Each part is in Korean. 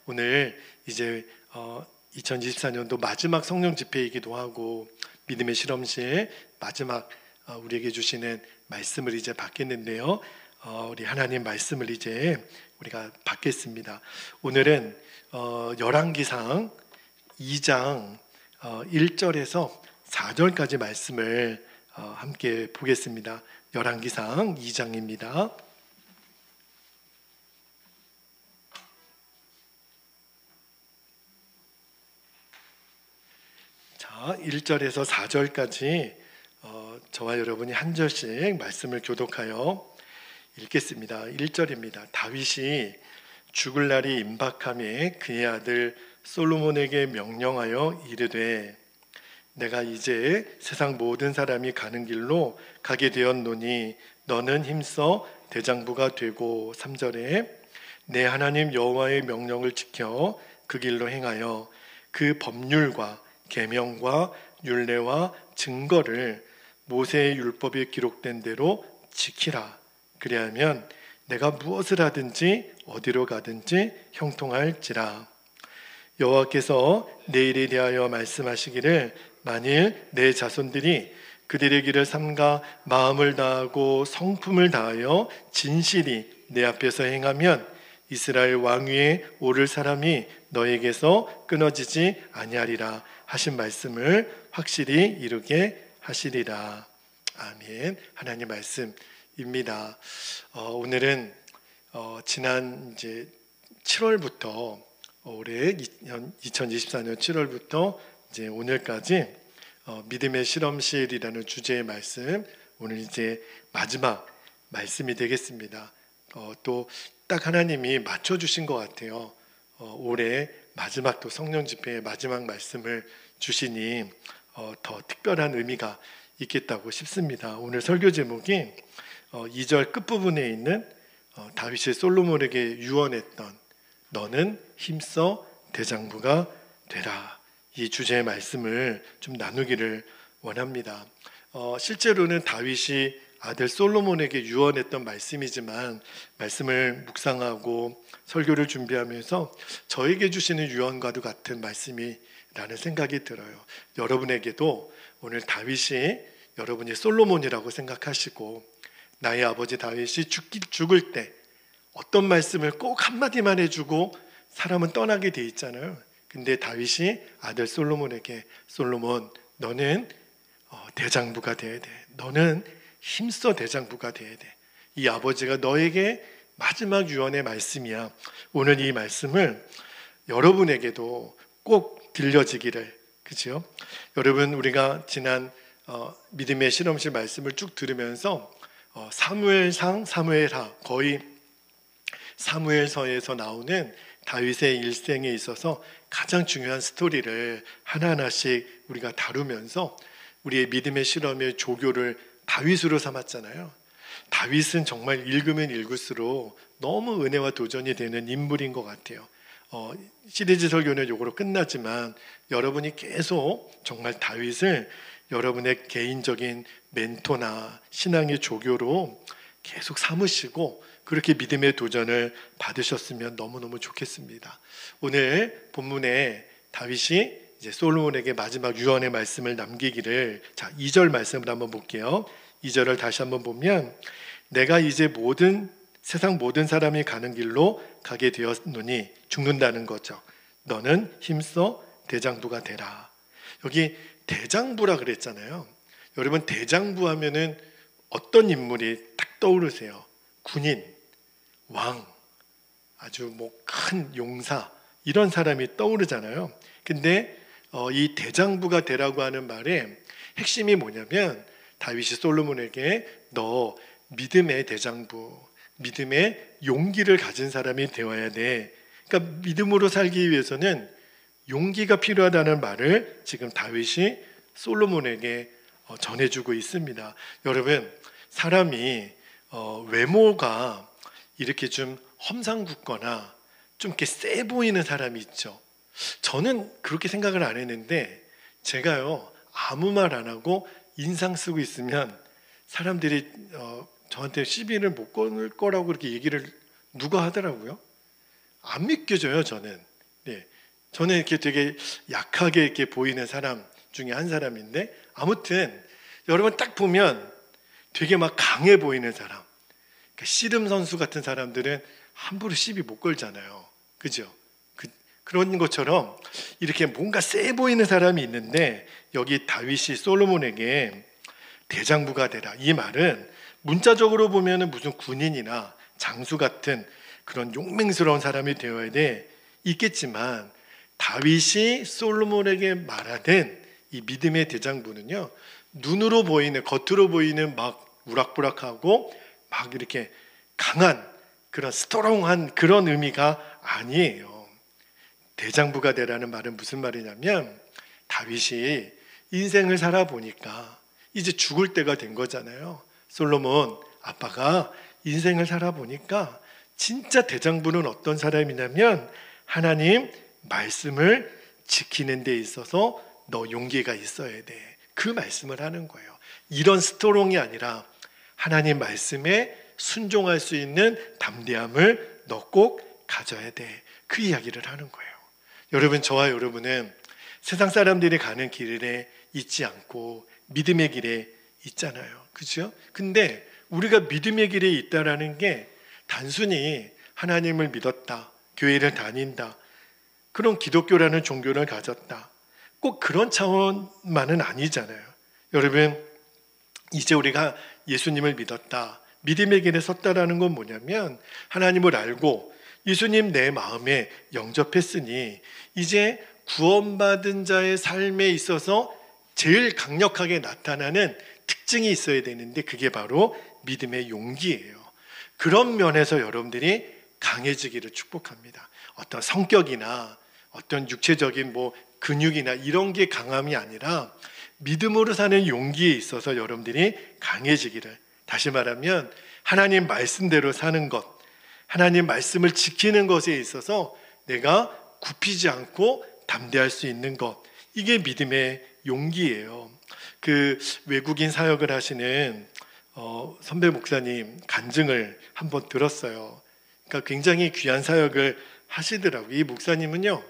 오늘 이제 2024년도 마지막 성령 집회이기도 하고 믿음의 실험실 마지막 우리에게 주시는 말씀을 이제 받겠는데요. 우리 하나님 말씀을 이제 우리가 받겠습니다. 오늘은 열왕기상 2장 1절에서 4절까지 말씀을 함께 보겠습니다. 열왕기상 2장입니다. 자, 1절에서 4절까지 저와 여러분이 한 절씩 말씀을 교독하여 읽겠습니다. 1절입니다. 다윗이 죽을 날이 임박함에 그의 아들 솔로몬에게 명령하여 이르되 내가 이제 세상 모든 사람이 가는 길로 가게 되었노니 너는 힘써 대장부가 되고 3절에 내 하나님 여호와의 명령을 지켜 그 길로 행하여 그 법률과 계명과 율례와 증거를 모세의 율법에 기록된 대로 지키라. 그리하면 내가 무엇을 하든지 어디로 가든지 형통할지라. 여호와께서 내 일에 대하여 말씀하시기를 만일 내 자손들이 그들의 길을 삼가 마음을 다하고 성품을 다하여 진실이 내 앞에서 행하면 이스라엘 왕위에 오를 사람이 너에게서 끊어지지 아니하리라 하신 말씀을 확실히 이루게 하시리라. 아멘. 하나님 말씀입니다. 오늘은 지난 이제 7월부터 올해 2024년 7월부터 이제 오늘까지 믿음의 실험실이라는 주제의 말씀, 오늘 이제 마지막 말씀이 되겠습니다. 또 딱 하나님이 맞춰주신 것 같아요. 올해 마지막 또 성령 집회의 마지막 말씀을 주시니 더 특별한 의미가 있겠다고 싶습니다. 오늘 설교 제목이 2절 끝부분에 있는 다윗이 솔로몬에게 유언했던 너는 힘써 대장부가 되라, 이 주제의 말씀을 좀 나누기를 원합니다. 실제로는 다윗이 아들 솔로몬에게 유언했던 말씀이지만 말씀을 묵상하고 설교를 준비하면서 저에게 주시는 유언과도 같은 말씀이라는 생각이 들어요. 여러분에게도 오늘 다윗이 여러분이 솔로몬이라고 생각하시고 나의 아버지 다윗이 죽을 때 어떤 말씀을 꼭 한마디만 해주고 사람은 떠나게 돼 있잖아요. 근데 다윗이 아들 솔로몬에게 솔로몬 너는 대장부가 돼야 돼. 너는 힘써 대장부가 돼야 돼. 이 아버지가 너에게 마지막 유언의 말씀이야. 오늘 이 말씀을 여러분에게도 꼭 들려지기를, 그죠? 여러분, 우리가 지난 믿음의 실험실 말씀을 쭉 들으면서 사무엘상, 사무엘하, 거의 사무엘서에서 나오는 다윗의 일생에 있어서 가장 중요한 스토리를 하나하나씩 우리가 다루면서 우리의 믿음의 실험의 조교를 다윗으로 삼았잖아요. 다윗은 정말 읽으면 읽을수록 너무 은혜와 도전이 되는 인물인 것 같아요. 시리즈 설교는 요거로 끝나지만 여러분이 계속 정말 다윗을 여러분의 개인적인 멘토나 신앙의 조교로 계속 삼으시고 그렇게 믿음의 도전을 받으셨으면 너무너무 좋겠습니다. 오늘 본문에 다윗이 이제 솔로몬에게 마지막 유언의 말씀을 남기기를, 자 2절 말씀을 한번 볼게요. 2절을 다시 한번 보면 내가 이제 세상 모든 사람이 가는 길로 가게 되었노니, 죽는다는 거죠. 너는 힘써 대장부가 되라. 여기 대장부라 그랬잖아요. 여러분, 대장부 하면은 어떤 인물이 딱 떠오르세요? 군인, 왕, 아주 큰 용사, 이런 사람이 떠오르잖아요. 근데 이 대장부가 되라고 하는 말의 핵심이 뭐냐면 다윗이 솔로몬에게 너 믿음의 대장부, 믿음의 용기를 가진 사람이 되어야 돼. 그러니까 믿음으로 살기 위해서는 용기가 필요하다는 말을 지금 다윗이 솔로몬에게 전해주고 있습니다. 여러분, 사람이 외모가 이렇게 좀 험상궂거나 좀 이렇게 세 보이는 사람이 있죠. 저는 그렇게 생각을 안 했는데 제가요 아무 말 안 하고 인상 쓰고 있으면 사람들이 저한테 시비를 못 걸 거라고 그렇게 얘기를 누가 하더라고요. 안 믿겨져요. 저는 네, 저는 이렇게 되게 약하게 이렇게 보이는 사람 중에 한 사람인데, 아무튼 여러분 딱 보면 되게 막 강해 보이는 사람, 그러니까 씨름 선수 같은 사람들은 함부로 시비 못 걸잖아요. 그죠? 그런 것처럼 이렇게 뭔가 세 보이는 사람이 있는데, 여기 다윗이 솔로몬에게 대장부가 되라, 이 말은 문자적으로 보면은 무슨 군인이나 장수 같은 그런 용맹스러운 사람이 되어야 돼 있겠지만, 다윗이 솔로몬에게 말하던 이 믿음의 대장부는요, 눈으로 보이는, 겉으로 보이는 막 우락부락하고 막 이렇게 강한 그런 스트롱한 그런 의미가 아니에요. 대장부가 되라는 말은 무슨 말이냐면, 다윗이 인생을 살아보니까 이제 죽을 때가 된 거잖아요. 솔로몬 아빠가 인생을 살아보니까 진짜 대장부는 어떤 사람이냐면, 하나님 말씀을 지키는 데 있어서 너 용기가 있어야 돼, 그 말씀을 하는 거예요. 이런 스토롱이 아니라 하나님 말씀에 순종할 수 있는 담대함을 너 꼭 가져야 돼, 그 이야기를 하는 거예요. 여러분, 저와 여러분은 세상 사람들이 가는 길에 있지 않고 믿음의 길에 있잖아요. 그렇죠? 근데 우리가 믿음의 길에 있다라는 게 단순히 하나님을 믿었다, 교회를 다닌다, 그런 기독교라는 종교를 가졌다, 꼭 그런 차원만은 아니잖아요. 여러분, 이제 우리가 예수님을 믿었다, 믿음의 길에 섰다라는 건 뭐냐면, 하나님을 알고 예수님 내 마음에 영접했으니 이제 구원받은 자의 삶에 있어서 제일 강력하게 나타나는 특징이 있어야 되는데, 그게 바로 믿음의 용기예요. 그런 면에서 여러분들이 강해지기를 축복합니다. 어떤 성격이나 어떤 육체적인 근육이나 이런 게 강함이 아니라 믿음으로 사는 용기에 있어서 여러분들이 강해지기를, 다시 말하면 하나님 말씀대로 사는 것, 하나님 말씀을 지키는 것에 있어서 내가 굽히지 않고 담대할 수 있는 것, 이게 믿음의 용기예요. 그 외국인 사역을 하시는 선배 목사님 간증을 한번 들었어요. 그러니까 굉장히 귀한 사역을 하시더라고요. 이 목사님은요,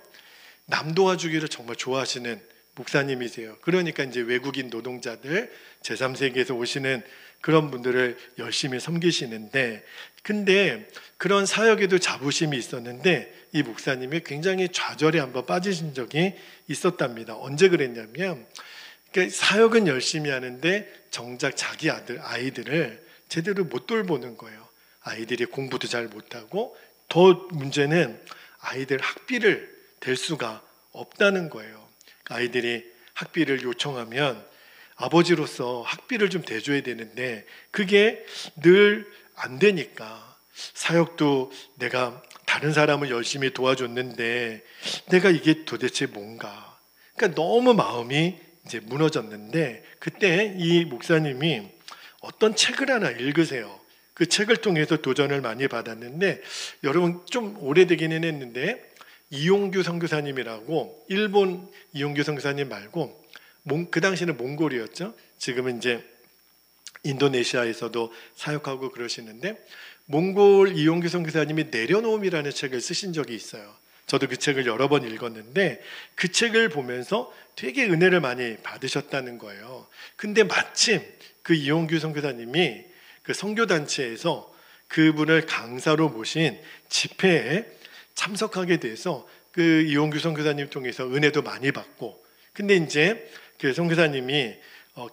남 도와주기를 정말 좋아하시는 목사님이세요. 그러니까 이제 외국인 노동자들, 제3세계에서 오시는 그런 분들을 열심히 섬기시는데, 근데 그런 사역에도 자부심이 있었는데 이 목사님이 굉장히 좌절에 한번 빠지신 적이 있었답니다. 언제 그랬냐면, 그러니까 사역은 열심히 하는데 정작 자기 아이들을 제대로 못 돌보는 거예요. 아이들이 공부도 잘 못하고, 더 문제는 아이들 학비를 댈 수가 없다는 거예요. 아이들이 학비를 요청하면 아버지로서 학비를 좀 대줘야 되는데 그게 늘 안 되니까, 사역도 내가 다른 사람을 열심히 도와줬는데 내가 이게 도대체 뭔가, 그러니까 너무 마음이 이제 무너졌는데, 그때 이 목사님이 어떤 책을 하나 읽으세요. 그 책을 통해서 도전을 많이 받았는데, 여러분 좀 오래되기는 했는데, 이용규 선교사님이라고, 일본 이용규 선교사님 말고 그 당시는 몽골이었죠. 지금은 이제 인도네시아에서도 사역하고 그러시는데, 몽골 이용규 선교사님이 내려놓음이라는 책을 쓰신 적이 있어요. 저도 그 책을 여러 번 읽었는데 그 책을 보면서 되게 은혜를 많이 받으셨다는 거예요. 근데 마침 그 이용규 선교사님이 그 선교단체에서 그분을 강사로 모신 집회에 참석하게 돼서 그 이용규 선교사님 통해서 은혜도 많이 받고, 근데 이제 그 선교사님이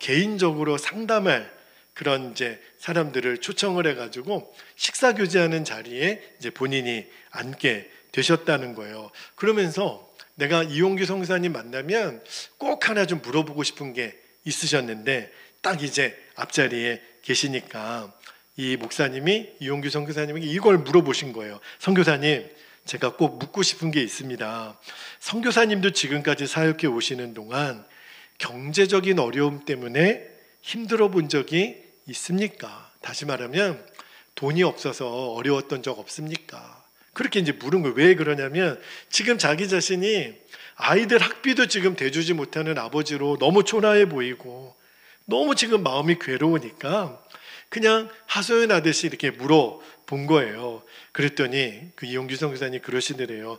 개인적으로 상담할 그런 이제 사람들을 초청을 해가지고 식사 교제하는 자리에 이제 본인이 앉게 되셨다는 거예요. 그러면서 내가 이용규 선교사님 만나면 꼭 하나 좀 물어보고 싶은 게 있으셨는데, 딱 이제 앞자리에 계시니까 이 목사님이 이용규 선교사님에게 이걸 물어보신 거예요. 선교사님, 제가 꼭 묻고 싶은 게 있습니다. 선교사님도 지금까지 사역해 오시는 동안 경제적인 어려움 때문에 힘들어 본 적이 있습니까? 다시 말하면 돈이 없어서 어려웠던 적 없습니까? 그렇게 이제 물은 거예요. 왜 그러냐면 지금 자기 자신이 아이들 학비도 지금 대주지 못하는 아버지로 너무 초라해 보이고 너무 지금 마음이 괴로우니까 그냥 하소연하듯이 이렇게 물어본 거예요. 그랬더니 그 이용규 선교사님 그러시더래요.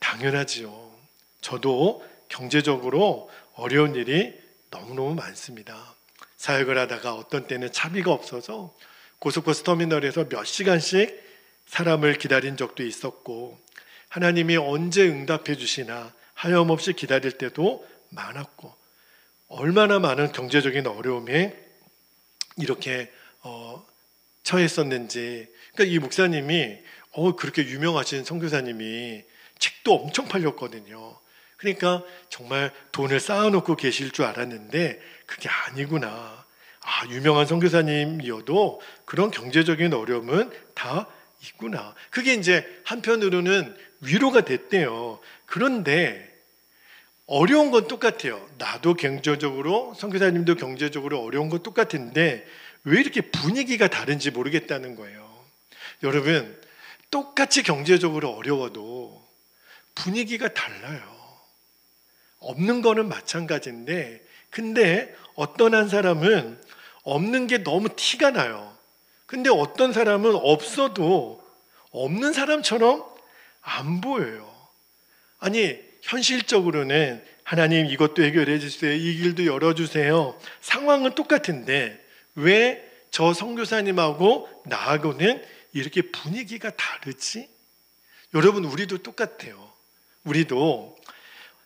당연하지요. 저도 경제적으로 어려운 일이 너무너무 많습니다. 사역을 하다가 어떤 때는 차비가 없어서 고속버스 터미널에서 몇 시간씩 사람을 기다린 적도 있었고, 하나님이 언제 응답해 주시나 하염없이 기다릴 때도 많았고, 얼마나 많은 경제적인 어려움에 이렇게 처했었는지. 그러니까 이 목사님이 그렇게 유명하신 선교사님이 책도 엄청 팔렸거든요. 그러니까 정말 돈을 쌓아놓고 계실 줄 알았는데 그게 아니구나. 유명한 선교사님이어도 그런 경제적인 어려움은 다 있구나. 그게 이제 한편으로는 위로가 됐대요. 그런데 어려운 건 똑같아요. 나도 경제적으로, 선교사님도 경제적으로 어려운 건 똑같은데 왜 이렇게 분위기가 다른지 모르겠다는 거예요. 여러분, 똑같이 경제적으로 어려워도 분위기가 달라요. 없는 거는 마찬가지인데, 근데 어떤 한 사람은 없는 게 너무 티가 나요. 근데 어떤 사람은 없어도 없는 사람처럼 안 보여요. 아니, 현실적으로는 하나님 이것도 해결해 주세요. 이 길도 열어주세요. 상황은 똑같은데 왜 저 선교사님하고 나하고는 이렇게 분위기가 다르지? 여러분, 우리도 똑같아요. 우리도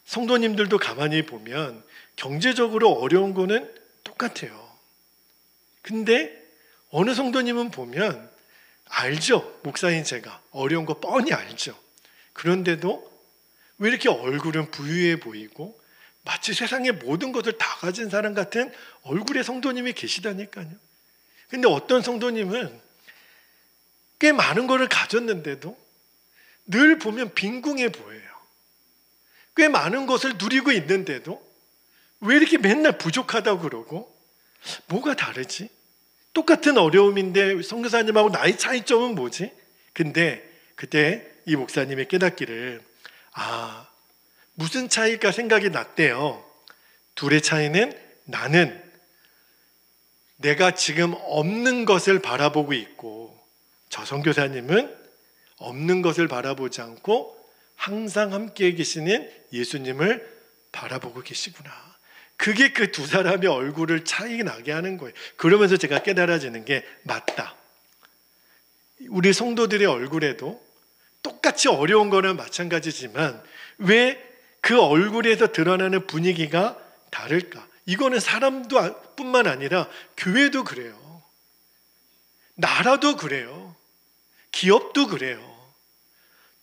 성도님들도 가만히 보면 경제적으로 어려운 거는 똑같아요. 근데 어느 성도님은 보면 알죠. 목사인 제가 어려운 거 뻔히 알죠. 그런데도 왜 이렇게 얼굴은 부유해 보이고 마치 세상의 모든 것을 다 가진 사람 같은 얼굴의 성도님이 계시다니까요. 근데 어떤 성도님은 꽤 많은 것을 가졌는데도 늘 보면 빈궁해 보여요. 꽤 많은 것을 누리고 있는데도 왜 이렇게 맨날 부족하다고 그러고, 뭐가 다르지? 똑같은 어려움인데 선교사님하고 나이 차이점은 뭐지? 근데 그때 이 목사님의 깨닫기를, 무슨 차이일까 생각이 났대요. 둘의 차이는 나는 내가 지금 없는 것을 바라보고 있고, 저 선교사님은 없는 것을 바라보지 않고 항상 함께 계시는 예수님을 바라보고 계시구나. 그게 그 두 사람의 얼굴을 차이 나게 하는 거예요. 그러면서 제가 깨달아지는 게, 맞다. 우리 성도들의 얼굴에도 똑같이 어려운 거는 마찬가지지만 왜 그 얼굴에서 드러나는 분위기가 다를까? 이거는 사람도 뿐만 아니라 교회도 그래요. 나라도 그래요. 기업도 그래요.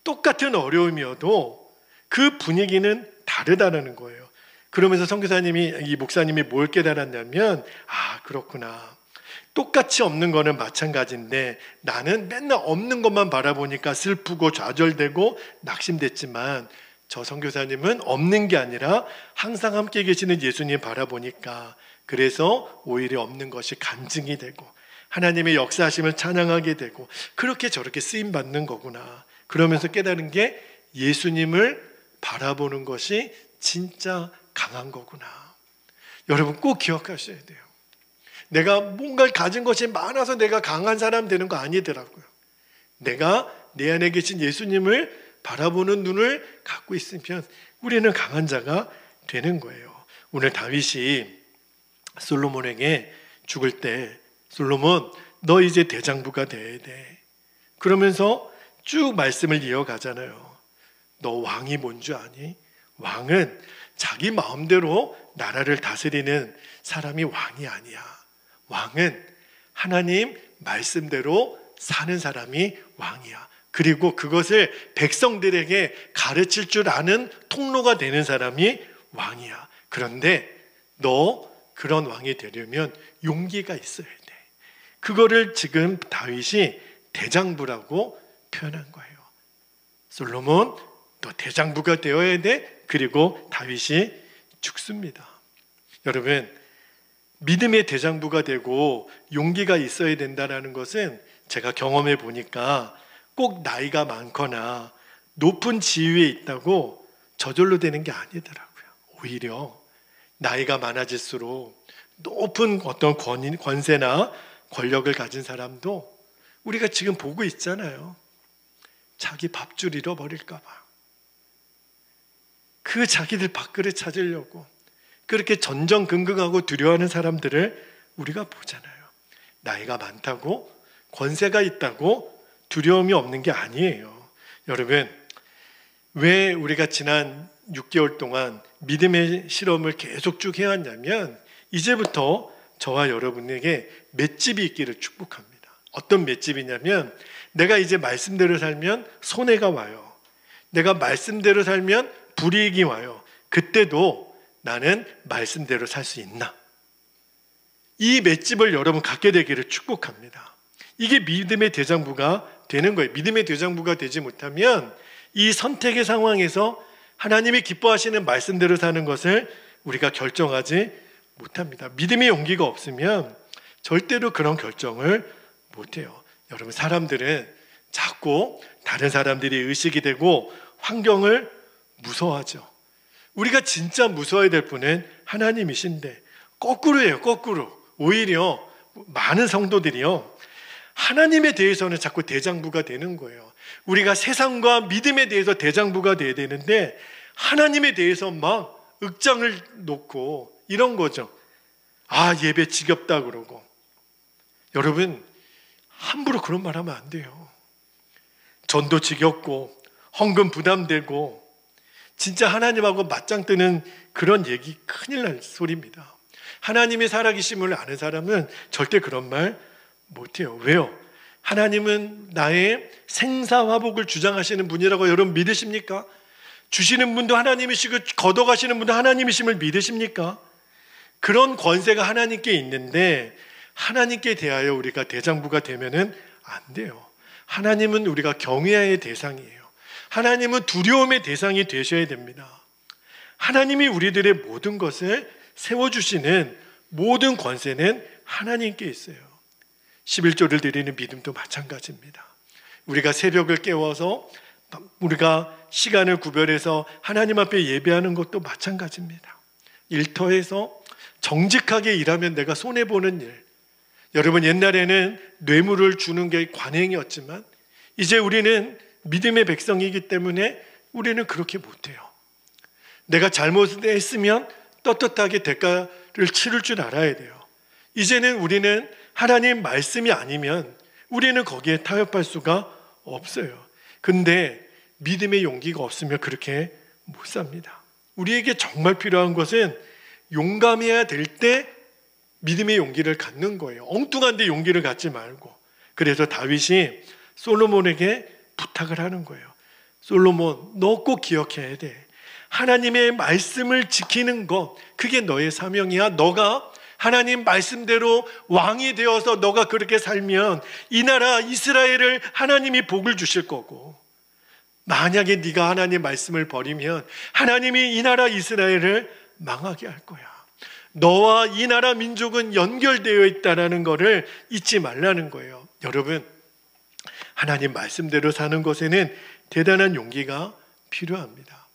똑같은 어려움이어도 그 분위기는 다르다는 거예요. 그러면서 이 목사님이 뭘 깨달았냐면, 그렇구나. 똑같이 없는 거는 마찬가지인데 나는 맨날 없는 것만 바라보니까 슬프고 좌절되고 낙심됐지만, 저 선교사님은 없는 게 아니라 항상 함께 계시는 예수님 바라보니까 그래서 오히려 없는 것이 간증이 되고 하나님의 역사하심을 찬양하게 되고 그렇게 저렇게 쓰임받는 거구나. 그러면서 깨달은 게, 예수님을 바라보는 것이 진짜 강한 거구나. 여러분, 꼭 기억하셔야 돼요. 내가 뭔가를 가진 것이 많아서 내가 강한 사람 되는 거 아니더라고요. 내가 내 안에 계신 예수님을 바라보는 눈을 갖고 있으면 우리는 강한 자가 되는 거예요. 오늘 다윗이 솔로몬에게 죽을 때, 솔로몬 너 이제 대장부가 돼야 돼. 그러면서 쭉 말씀을 이어가잖아요. 너 왕이 뭔 줄 아니? 왕은 자기 마음대로 나라를 다스리는 사람이 왕이 아니야. 왕은 하나님 말씀대로 사는 사람이 왕이야. 그리고 그것을 백성들에게 가르칠 줄 아는 통로가 되는 사람이 왕이야. 그런데 너 그런 왕이 되려면 용기가 있어야 돼. 그거를 지금 다윗이 대장부라고 표현한 거예요. 솔로몬, 너 대장부가 되어야 돼. 그리고 다윗이 죽습니다. 여러분, 믿음의 대장부가 되고 용기가 있어야 된다는 것은 제가 경험해 보니까 꼭 나이가 많거나 높은 지위에 있다고 저절로 되는 게 아니더라고요. 오히려 나이가 많아질수록 높은 어떤 권세나 권력을 가진 사람도 우리가 지금 보고 있잖아요. 자기 밥줄 잃어버릴까 봐. 그 자기들 밥그릇 찾으려고 그렇게 전전긍긍하고 두려워하는 사람들을 우리가 보잖아요. 나이가 많다고, 권세가 있다고 두려움이 없는 게 아니에요. 여러분, 왜 우리가 지난 6개월 동안 믿음의 실험을 계속 쭉 해왔냐면, 이제부터 저와 여러분에게 맷집이 있기를 축복합니다. 어떤 맷집이냐면, 내가 이제 말씀대로 살면 손해가 와요. 내가 말씀대로 살면 불이익이 와요. 그때도 나는 말씀대로 살 수 있나? 이 맷집을 여러분 갖게 되기를 축복합니다. 이게 믿음의 대장부가 되는 거예요. 믿음의 대장부가 되지 못하면 이 선택의 상황에서 하나님이 기뻐하시는 말씀대로 사는 것을 우리가 결정하지 못합니다. 믿음의 용기가 없으면 절대로 그런 결정을 못해요. 여러분, 사람들은 자꾸 다른 사람들이 의식이 되고 환경을 무서워하죠. 우리가 진짜 무서워야 될 분은 하나님이신데 거꾸로예요. 거꾸로. 오히려 많은 성도들이요, 하나님에 대해서는 자꾸 대장부가 되는 거예요. 우리가 세상과 믿음에 대해서 대장부가 돼야 되는데 하나님에 대해서 막 억장을 놓고 이런 거죠. 아, 예배 지겹다 그러고. 여러분, 함부로 그런 말 하면 안 돼요. 전도 지겹고 헌금 부담되고 진짜 하나님하고 맞짱 뜨는 그런 얘기 큰일 날 소리입니다. 하나님의 살아계심을 아는 사람은 절대 그런 말 못해요. 왜요? 하나님은 나의 생사화복을 주장하시는 분이라고 여러분 믿으십니까? 주시는 분도 하나님이시고 걷어가시는 분도 하나님이심을 믿으십니까? 그런 권세가 하나님께 있는데 하나님께 대하여 우리가 대장부가 되면은 안 돼요. 하나님은 우리가 경외의 대상이에요. 하나님은 두려움의 대상이 되셔야 됩니다. 하나님이 우리들의 모든 것을 세워주시는 모든 권세는 하나님께 있어요. 11조를 드리는 믿음도 마찬가지입니다. 우리가 새벽을 깨워서 우리가 시간을 구별해서 하나님 앞에 예배하는 것도 마찬가지입니다. 일터에서 정직하게 일하면 내가 손해보는 일. 여러분, 옛날에는 뇌물을 주는 게 관행이었지만 이제 우리는 믿음의 백성이기 때문에 우리는 그렇게 못해요. 내가 잘못했으면 떳떳하게 대가를 치를 줄 알아야 돼요. 이제는 우리는 하나님 말씀이 아니면 우리는 거기에 타협할 수가 없어요. 근데 믿음의 용기가 없으면 그렇게 못 삽니다. 우리에게 정말 필요한 것은 용감해야 될 때 믿음의 용기를 갖는 거예요. 엉뚱한데 용기를 갖지 말고. 그래서 다윗이 솔로몬에게 부탁을 하는 거예요. 솔로몬, 너 꼭 기억해야 돼. 하나님의 말씀을 지키는 것, 그게 너의 사명이야. 너가 하나님 말씀대로 왕이 되어서 너가 그렇게 살면 이 나라 이스라엘을 하나님이 복을 주실 거고, 만약에 네가 하나님 말씀을 버리면 하나님이 이 나라 이스라엘을 망하게 할 거야. 너와 이 나라 민족은 연결되어 있다는 것을 잊지 말라는 거예요. 여러분, 하나님 말씀대로 사는 것에는 대단한 용기가 필요합니다.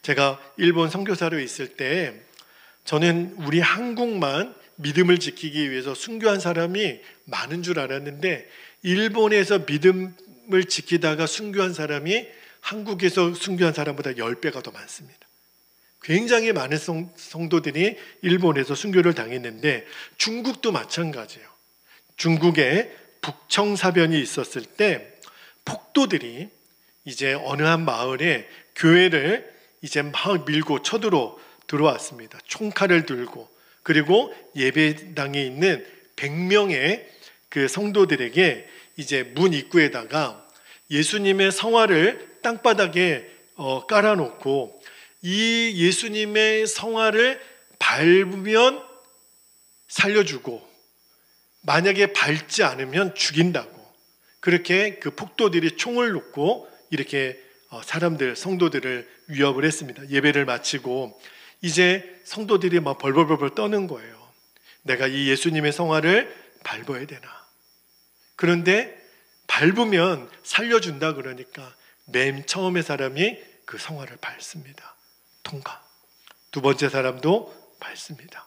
제가 일본 선교사로 있을 때 저는 우리 한국만 믿음을 지키기 위해서 순교한 사람이 많은 줄 알았는데, 일본에서 믿음을 지키다가 순교한 사람이 한국에서 순교한 사람보다 10배가 더 많습니다. 굉장히 많은 성도들이 일본에서 순교를 당했는데 중국도 마찬가지예요. 중국에 북청사변이 있었을 때 폭도들이 이제 어느 한 마을에 교회를 이제 막 밀고 쳐들어 들어왔습니다. 총칼을 들고. 그리고 예배당에 있는 100명의 그 성도들에게 이제 문 입구에다가 예수님의 성화를 땅바닥에 깔아놓고 이 예수님의 성화를 밟으면 살려주고 만약에 밟지 않으면 죽인다고, 그렇게 그 폭도들이 총을 놓고 이렇게 성도들을 위협을 했습니다. 예배를 마치고 이제 성도들이 막 벌벌벌 떠는 거예요. 내가 이 예수님의 성화를 밟아야 되나? 그런데 밟으면 살려준다 그러니까 맨 처음에 사람이 그 성화를 밟습니다. 통과. 두 번째 사람도 밟습니다.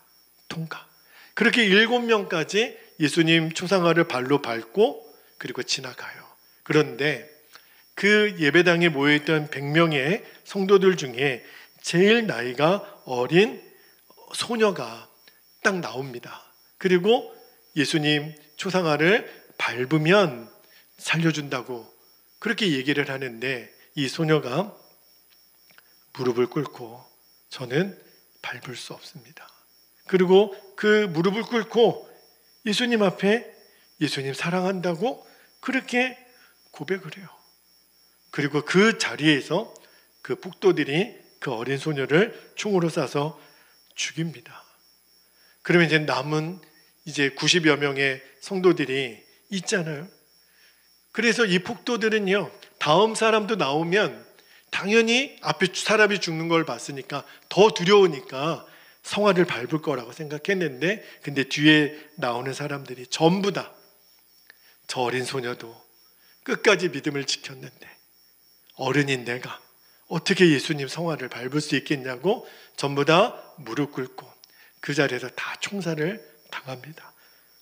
통과. 그렇게 7명까지 예수님 초상화를 발로 밟고 그리고 지나가요. 그런데 그 예배당에 모여있던 100명의 성도들 중에 제일 나이가 어린 소녀가 딱 나옵니다. 그리고 예수님 초상화를 밟으면 살려준다고 그렇게 얘기를 하는데, 이 소녀가 무릎을 꿇고 저는 밟을 수 없습니다. 그리고 그 무릎을 꿇고 예수님 앞에 예수님 사랑한다고 그렇게 고백을 해요. 그리고 그 자리에서 그 폭도들이 그 어린 소녀를 총으로 쏴서 죽입니다. 그러면 이제 남은 이제 90여 명의 성도들이 있잖아요. 그래서 이 폭도들은요, 다음 사람도 나오면 당연히 앞에 사람이 죽는 걸 봤으니까 더 두려우니까 성화를 밟을 거라고 생각했는데, 근데 뒤에 나오는 사람들이 전부 다 저 어린 소녀도 끝까지 믿음을 지켰는데 어른인 내가 어떻게 예수님 성화를 밟을 수 있겠냐고 전부 다 무릎 꿇고 그 자리에서 다 총살을 당합니다.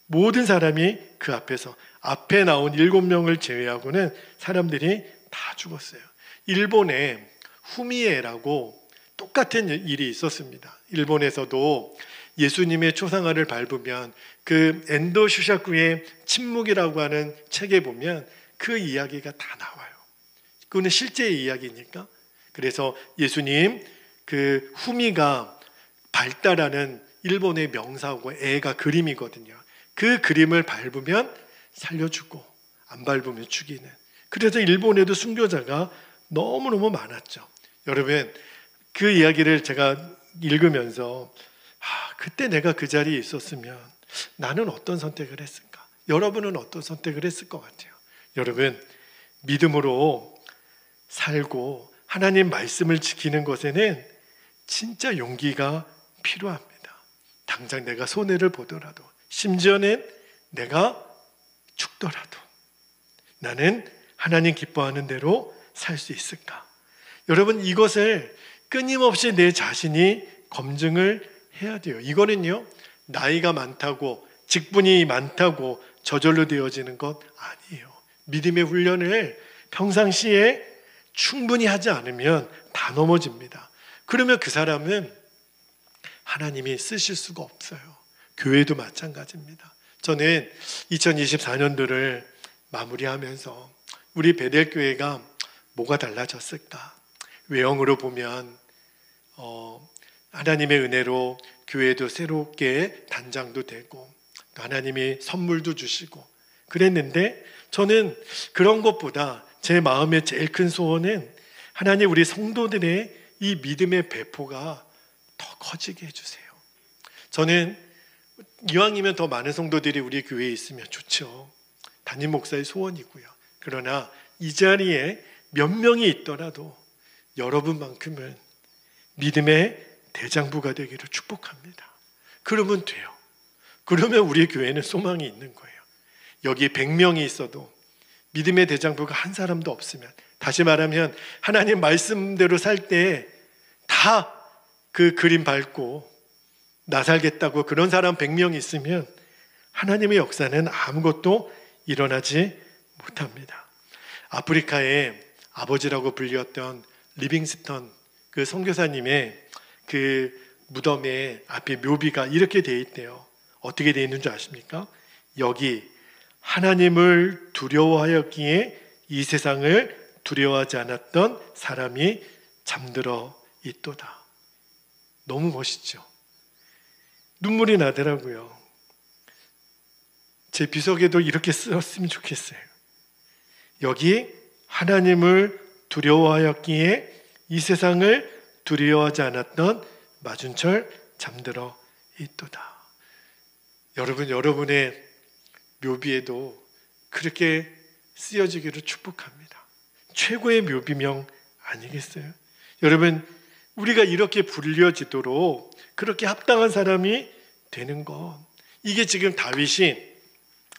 모든 사람이 그 앞에서, 앞에 나온 7명을 제외하고는 사람들이 다 죽었어요. 일본에 후미에라고 똑같은 일이 있었습니다. 일본에서도 예수님의 초상화를 밟으면 그 엔도 슈샤쿠의 침묵이라고 하는 책에 보면 그 이야기가 다 나와요. 그거는 실제의 이야기니까. 그래서 예수님 그 후미가 발달하는 일본의 명사고 애가 그림이거든요. 그 그림을 밟으면 살려주고 안 밟으면 죽이는. 그래서 일본에도 순교자가 너무너무 많았죠. 여러분, 그 이야기를 제가 읽으면서 그때 내가 그 자리에 있었으면 나는 어떤 선택을 했을까? 여러분은 어떤 선택을 했을 것 같아요? 여러분, 믿음으로 살고 하나님 말씀을 지키는 것에는 진짜 용기가 필요합니다. 당장 내가 손해를 보더라도, 심지어는 내가 죽더라도 나는 하나님 기뻐하는 대로 살 수 있을까? 여러분, 이것을 끊임없이 내 자신이 검증을 해야 돼요. 이거는요, 나이가 많다고, 직분이 많다고 저절로 되어지는 것 아니에요. 믿음의 훈련을 평상시에 충분히 하지 않으면 다 넘어집니다. 그러면 그 사람은 하나님이 쓰실 수가 없어요. 교회도 마찬가지입니다. 저는 2024년도를 마무리하면서 우리 베델교회가 뭐가 달라졌을까? 외형으로 보면 하나님의 은혜로 교회도 새롭게 단장도 되고 하나님이 선물도 주시고 그랬는데, 저는 그런 것보다 제 마음의 제일 큰 소원은 하나님 우리 성도들의 이 믿음의 배포가 더 커지게 해주세요. 저는 이왕이면 더 많은 성도들이 우리 교회에 있으면 좋죠. 담임 목사의 소원이고요. 그러나 이 자리에 몇 명이 있더라도 여러분만큼은 믿음의 대장부가 되기를 축복합니다. 그러면 돼요. 그러면 우리 교회는 소망이 있는 거예요. 여기 100명이 있어도 믿음의 대장부가 한 사람도 없으면, 다시 말하면 하나님 말씀대로 살 때 다 그 그림 밟고 나 살겠다고 그런 사람 100명 있으면 하나님의 역사는 아무것도 일어나지 못합니다. 아프리카의 아버지라고 불렸던 리빙스턴 그 선교사님의 그 무덤의 앞에 묘비가 이렇게 돼 있대요. 어떻게 돼 있는 줄 아십니까? 여기 하나님을 두려워하였기에 이 세상을 두려워하지 않았던 사람이 잠들어 있도다. 너무 멋있죠? 눈물이 나더라고요. 제 비석에도 이렇게 쓰였으면 좋겠어요. 여기 하나님을 두려워하였기에 이 세상을 두려워하지 않았던 맞은철 잠들어 있도다. 여러분, 여러분의 묘비에도 그렇게 쓰여지기를 축복합니다. 최고의 묘비명 아니겠어요? 여러분, 우리가 이렇게 불려지도록 그렇게 합당한 사람이 되는 것, 이게 지금 다윗이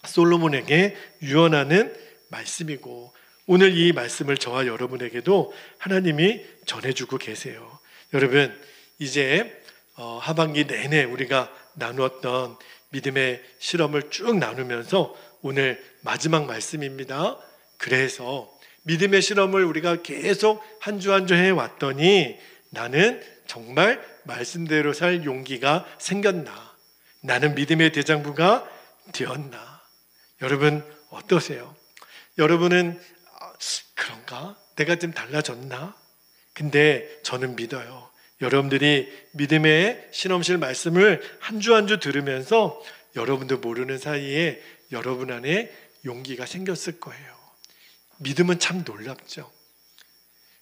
솔로몬에게 유언하는 말씀이고, 오늘 이 말씀을 저와 여러분에게도 하나님이 전해주고 계세요. 여러분, 이제 하반기 내내 우리가 나누었던 믿음의 실험을 쭉 나누면서 오늘 마지막 말씀입니다. 그래서 믿음의 실험을 우리가 계속 한 주 한 주 해왔더니 나는 정말 말씀대로 살 용기가 생겼나? 나는 믿음의 대장부가 되었나? 여러분 어떠세요? 여러분은 그런가? 내가 좀 달라졌나? 근데 저는 믿어요. 여러분들이 믿음의 실험실 말씀을 한 주 한 주 들으면서 여러분도 모르는 사이에 여러분 안에 용기가 생겼을 거예요. 믿음은 참 놀랍죠.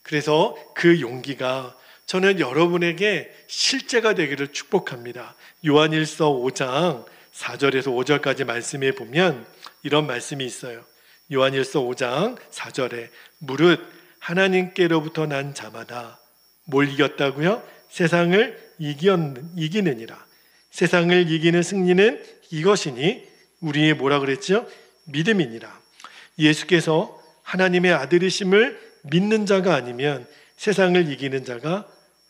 그래서 그 용기가 저는 여러분에게 실제가 되기를 축복합니다. 요한일서 5장 4절에서 5절까지 말씀에 보면 이런 말씀이 있어요. 요한일서 5장 4절에 무릇 하나님께로부터 난 자마다 뭘 이겼다고요? 세상을 이기느니라. 세상을 이기는 승리는 이것이니 우리의 뭐라 그랬죠? 믿음이니라. 예수께서 하나님의 아들이심을 믿는 자가 아니면 세상을 이기는 자가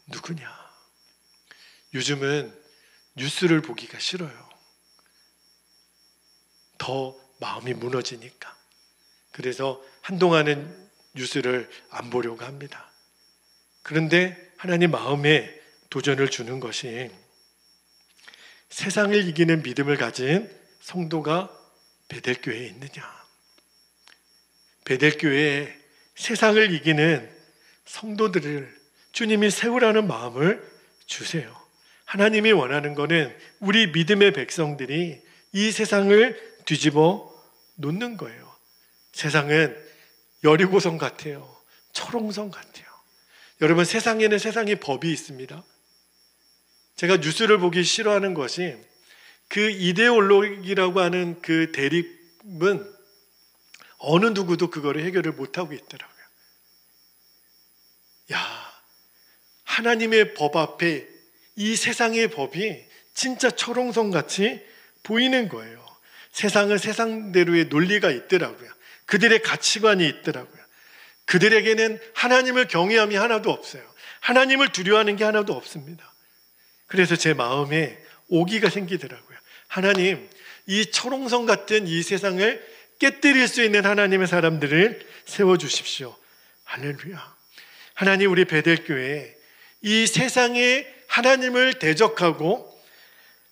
누구냐? 요즘은 뉴스를 보기가 싫어요. 더 마음이 무너지니까. 그래서 한동안은 뉴스를 안 보려고 합니다. 그런데 하나님 마음에 도전을 주는 것이 세상을 이기는 믿음을 가진 성도가 베델교회에 있느냐? 베델교회에 세상을 이기는 성도들을 주님이 세우라는 마음을 주세요. 하나님이 원하는 것은 우리 믿음의 백성들이 이 세상을 뒤집어 놓는 거예요. 세상은 여리고성 같아요. 철옹성 같아요. 여러분 세상에는 세상의 법이 있습니다. 제가 뉴스를 보기 싫어하는 것이 그 이데올로기라고 하는 그 대립은 어느 누구도 그거를 해결을 못하고 있더라고요. 야, 하나님의 법 앞에 이 세상의 법이 진짜 철옹성같이 보이는 거예요. 세상은 세상대로의 논리가 있더라고요. 그들의 가치관이 있더라고요. 그들에게는 하나님을 경외함이 하나도 없어요. 하나님을 두려워하는 게 하나도 없습니다. 그래서 제 마음에 오기가 생기더라고요. 하나님, 이 철옹성 같은 이 세상을 깨뜨릴 수 있는 하나님의 사람들을 세워주십시오. 할렐루야. 하나님, 우리 베델교회에 이 세상에 하나님을 대적하고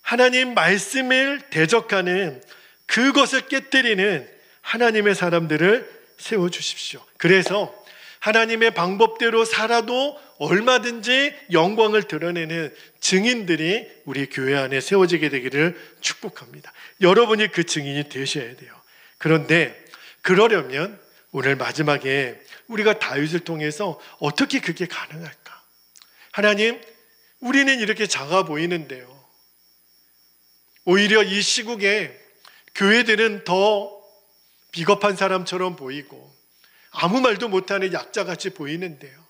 하나님 말씀을 대적하는 그것을 깨뜨리는 하나님의 사람들을 세워주십시오. 그래서 하나님의 방법대로 살아도 얼마든지 영광을 드러내는 증인들이 우리 교회 안에 세워지게 되기를 축복합니다. 여러분이 그 증인이 되셔야 돼요. 그런데 그러려면 오늘 마지막에 우리가 다윗을 통해서 어떻게 그게 가능할까? 하나님, 우리는 이렇게 작아 보이는데요. 오히려 이 시국에 교회들은 더 비겁한 사람처럼 보이고 아무 말도 못하는 약자같이 보이는데요.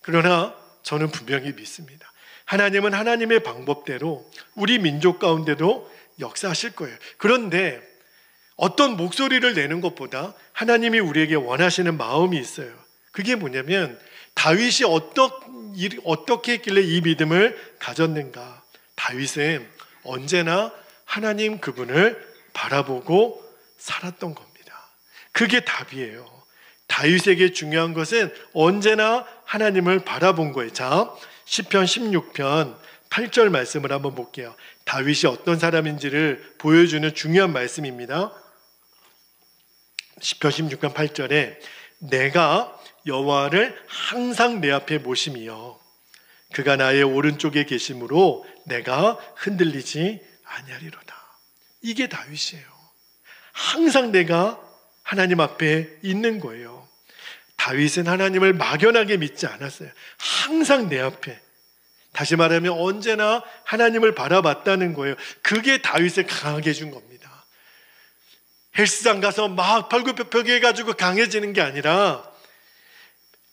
그러나 저는 분명히 믿습니다. 하나님은 하나님의 방법대로 우리 민족 가운데도 역사하실 거예요. 그런데 어떤 목소리를 내는 것보다 하나님이 우리에게 원하시는 마음이 있어요. 그게 뭐냐면 다윗이 어떻게 했길래 이 믿음을 가졌는가? 다윗은 언제나 하나님 그분을 바라보고 살았던 겁니다. 그게 답이에요. 다윗에게 중요한 것은 언제나 하나님을 바라본 거예요. 자, 시편 16편 8절 말씀을 한번 볼게요. 다윗이 어떤 사람인지를 보여주는 중요한 말씀입니다. 시편 16편 8절에 내가 여호와를 항상 내 앞에 모심이여 그가 나의 오른쪽에 계심으로 내가 흔들리지 아니하리로다. 이게 다윗이에요. 항상 내가 하나님 앞에 있는 거예요. 다윗은 하나님을 막연하게 믿지 않았어요. 항상 내 앞에. 다시 말하면 언제나 하나님을 바라봤다는 거예요. 그게 다윗을 강하게 해준 겁니다. 헬스장 가서 막 팔굽혀펴기 해가지고 강해지는 게 아니라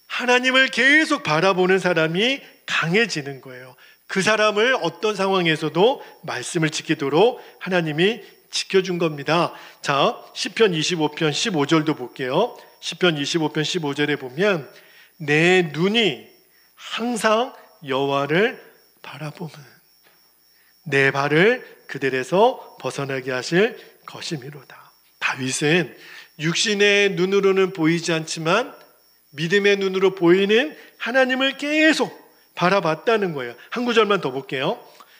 하나님을 계속 바라보는 사람이 강해지는 거예요. 그 사람을 어떤 상황에서도 말씀을 지키도록 하나님이 지켜준 겁니다. 자, 시편 25편 15절도 볼게요. 시편 25편 15절에 보면 내 눈이 항상 여호와를 바라보면 내 발을 그들에서 벗어나게 하실 것이미로다. 다윗은 육신의 눈으로는 보이지 않지만 믿음의 눈으로 보이는 하나님을 계속 바라봤다는 거예요. 한 구절만 더 볼게요.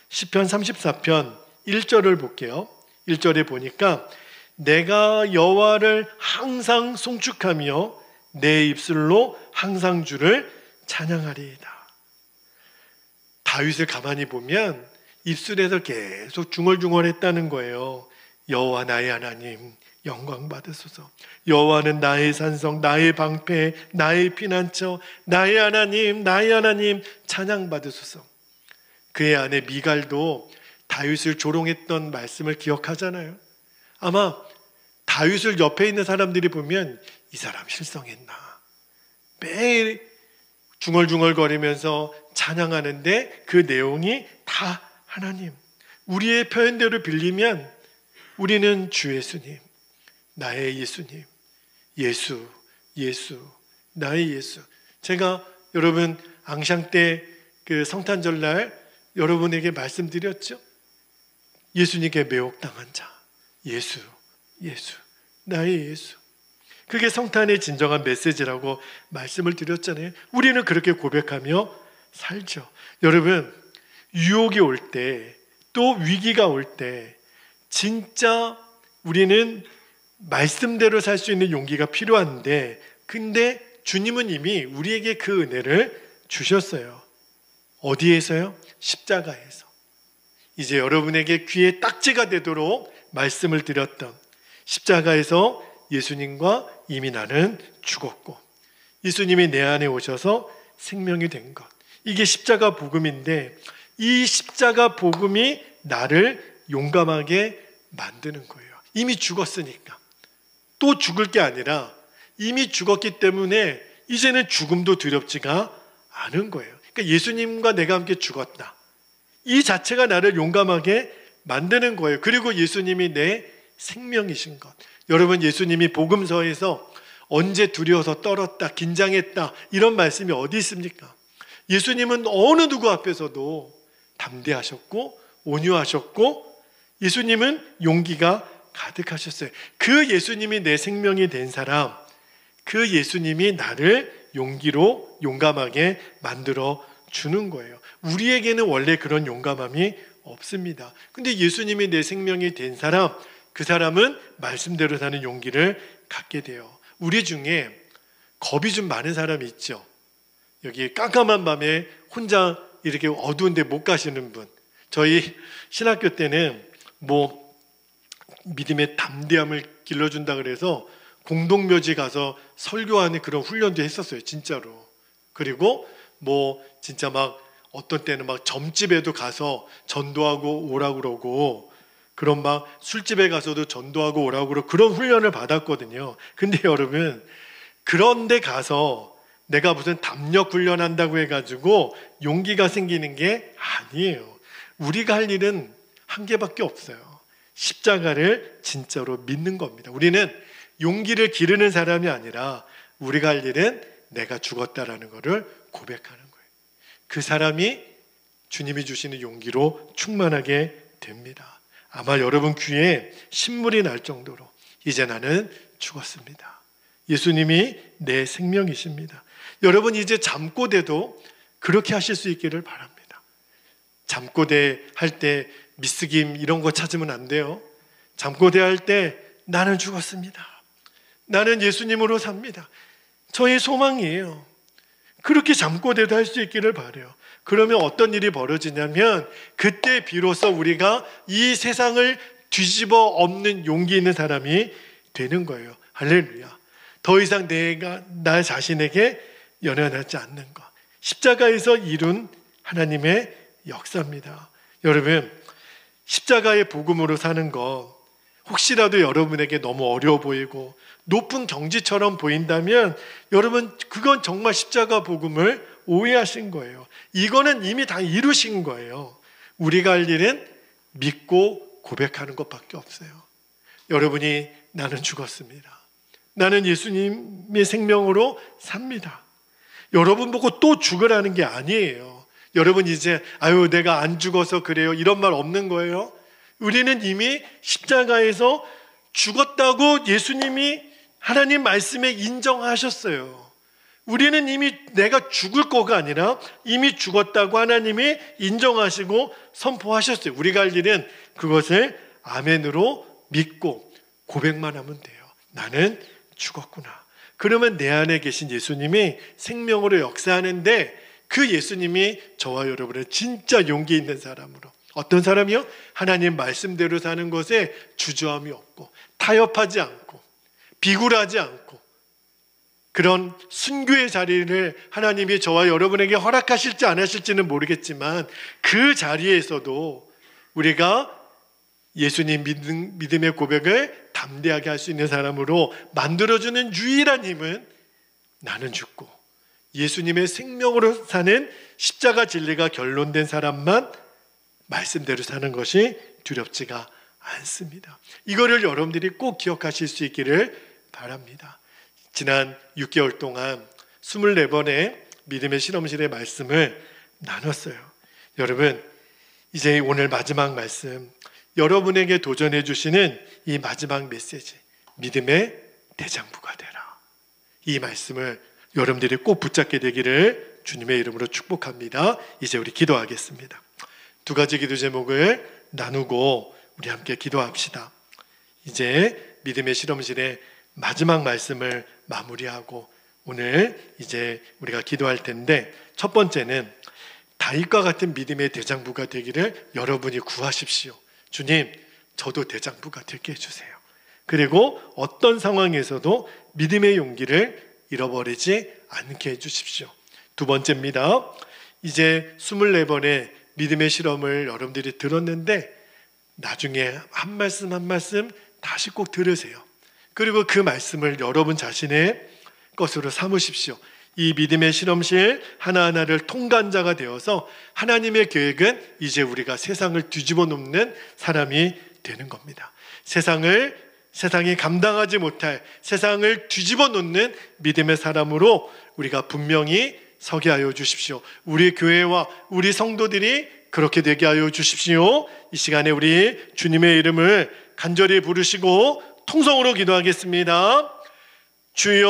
시편 34편 1절을 볼게요. 1절에 보니까 내가 여호와를 항상 송축하며 내 입술로 항상 주를 찬양하리이다. 다윗을 가만히 보면 입술에서 계속 중얼중얼했다는 거예요. 여호와 나의 하나님 영광 받으소서. 여호와는 나의 산성, 나의 방패, 나의 피난처, 나의 하나님 찬양 받으소서. 그의 아내 미갈도 다윗을 조롱했던 말씀을 기억하잖아요. 아마 다윗을 옆에 있는 사람들이 보면 이 사람 실성했나, 매일 중얼중얼거리면서 찬양하는데 그 내용이 다 하나님, 우리의 표현대로 빌리면 우리는 주 예수님, 나의 예수님, 예수, 나의 예수. 제가 여러분 앙샹 때 그 성탄절날 여러분에게 말씀드렸죠. 예수님께 매혹당한 자, 예수, 나의 예수. 그게 성탄의 진정한 메시지라고 말씀을 드렸잖아요. 우리는 그렇게 고백하며 살죠. 여러분, 유혹이 올 때, 또 위기가 올 때 진짜 우리는 말씀대로 살 수 있는 용기가 필요한데, 근데 주님은 이미 우리에게 그 은혜를 주셨어요. 어디에서요? 십자가에서. 이제 여러분에게 귀에 딱지가 되도록 말씀을 드렸던 십자가에서 예수님과 이미 나는 죽었고 예수님이 내 안에 오셔서 생명이 된 것, 이게 십자가 복음인데, 이 십자가 복음이 나를 용감하게 만드는 거예요. 이미 죽었으니까. 또 죽을 게 아니라 이미 죽었기 때문에 이제는 죽음도 두렵지가 않은 거예요. 그러니까 예수님과 내가 함께 죽었다, 이 자체가 나를 용감하게 만드는 거예요. 그리고 예수님이 내 생명이신 것. 여러분, 예수님이 복음서에서 언제 두려워서 떨었다, 긴장했다 이런 말씀이 어디 있습니까? 예수님은 어느 누구 앞에서도 담대하셨고 온유하셨고 예수님은 용기가 가득하셨어요. 그 예수님이 내 생명이 된 사람, 그 예수님이 나를 용기로 용감하게 만들어 주는 거예요. 우리에게는 원래 그런 용감함이 없습니다. 근데 예수님이 내 생명이 된 사람, 그 사람은 말씀대로 사는 용기를 갖게 돼요. 우리 중에 겁이 좀 많은 사람이 있죠. 여기 깜깜한 밤에 혼자 이렇게 어두운데 못 가시는 분. 저희 신학교 때는 믿음의 담대함을 길러준다 그래서 공동묘지 가서 설교하는 그런 훈련도 했었어요, 진짜로. 그리고 진짜 막 어떤 때는 막 점집에도 가서 전도하고 오라고 그러고, 그런 막 술집에 가서도 전도하고 오라고 그러고 그런 훈련을 받았거든요. 근데 여러분, 그런데 가서 내가 무슨 담력 훈련한다고 해가지고 용기가 생기는 게 아니에요. 우리가 할 일은 한 개밖에 없어요. 십자가를 진짜로 믿는 겁니다. 우리는 용기를 기르는 사람이 아니라 우리가 할 일은 내가 죽었다라는 것을 고백하는 거예요. 그 사람이 주님이 주시는 용기로 충만하게 됩니다. 아마 여러분 귀에 신물이 날 정도로 이제 나는 죽었습니다. 예수님이 내 생명이십니다. 여러분, 이제 잠꼬대도 그렇게 하실 수 있기를 바랍니다. 잠꼬대 할 때 미스김 이런 거 찾으면 안 돼요. 잠꼬대 할 때 나는 죽었습니다, 나는 예수님으로 삽니다, 저의 소망이에요. 그렇게 잠꼬대도 할 수 있기를 바라요. 그러면 어떤 일이 벌어지냐면 그때 비로소 우리가 이 세상을 뒤집어 엎는 용기 있는 사람이 되는 거예요. 할렐루야. 더 이상 내가 나 자신에게 연연하지 않는 것, 십자가에서 이룬 하나님의 역사입니다. 여러분, 십자가의 복음으로 사는 것, 혹시라도 여러분에게 너무 어려워 보이고 높은 경지처럼 보인다면 여러분, 그건 정말 십자가 복음을 오해하신 거예요. 이거는 이미 다 이루신 거예요. 우리가 할 일은 믿고 고백하는 것밖에 없어요. 여러분이 나는 죽었습니다, 나는 예수님의 생명으로 삽니다, 여러분 보고 또 죽으라는 게 아니에요. 여러분 이제 내가 안 죽어서 그래요 이런 말 없는 거예요. 우리는 이미 십자가에서 죽었다고 예수님이 하나님 말씀에 인정하셨어요. 우리는 이미 내가 죽을 거가 아니라 이미 죽었다고 하나님이 인정하시고 선포하셨어요. 우리가 할 일은 그것을 아멘으로 믿고 고백만 하면 돼요. 나는 죽었구나. 그러면 내 안에 계신 예수님이 생명으로 역사하는데, 그 예수님이 저와 여러분을 진짜 용기 있는 사람으로, 어떤 사람이요? 하나님 말씀대로 사는 것에 주저함이 없고 타협하지 않고 비굴하지 않고, 그런 순교의 자리를 하나님이 저와 여러분에게 허락하실지 안 하실지는 모르겠지만, 그 자리에서도 우리가 예수님 믿음의 고백을 담대하게 할 수 있는 사람으로 만들어주는 유일한 힘은, 나는 죽고 예수님의 생명으로 사는 십자가 진리가 결론된 사람만 말씀대로 사는 것이 두렵지가 않습니다. 이거를 여러분들이 꼭 기억하실 수 있기를 바랍니다. 지난 6개월 동안 24번의 믿음의 실험실의 말씀을 나눴어요. 여러분, 이제 오늘 마지막 말씀, 여러분에게 도전해 주시는 이 마지막 메시지, 믿음의 대장부가 되라. 이 말씀을 여러분들이 꼭 붙잡게 되기를 주님의 이름으로 축복합니다. 이제 우리 기도하겠습니다. 두 가지 기도 제목을 나누고 우리 함께 기도합시다. 이제 믿음의 실험실의 마지막 말씀을 마무리하고 오늘 이제 우리가 기도할 텐데, 첫 번째는 다윗과 같은 믿음의 대장부가 되기를 여러분이 구하십시오. 주님, 저도 대장부가 되게 해주세요. 그리고 어떤 상황에서도 믿음의 용기를 잃어버리지 않게 해주십시오. 두 번째입니다. 이제 24번의 믿음의 실험을 여러분들이 들었는데, 나중에 한 말씀 한 말씀 다시 꼭 들으세요. 그리고 그 말씀을 여러분 자신의 것으로 삼으십시오. 이 믿음의 실험실 하나하나를 통과한 자가 되어서 하나님의 계획은 이제 우리가 세상을 뒤집어 놓는 사람이 되는 겁니다. 세상이 감당하지 못할 세상을 뒤집어 놓는 믿음의 사람으로 우리가 분명히 서게 하여 주십시오. 우리 교회와 우리 성도들이 그렇게 되게 하여 주십시오. 이 시간에 우리 주님의 이름을 간절히 부르시고 통성으로 기도하겠습니다. 주여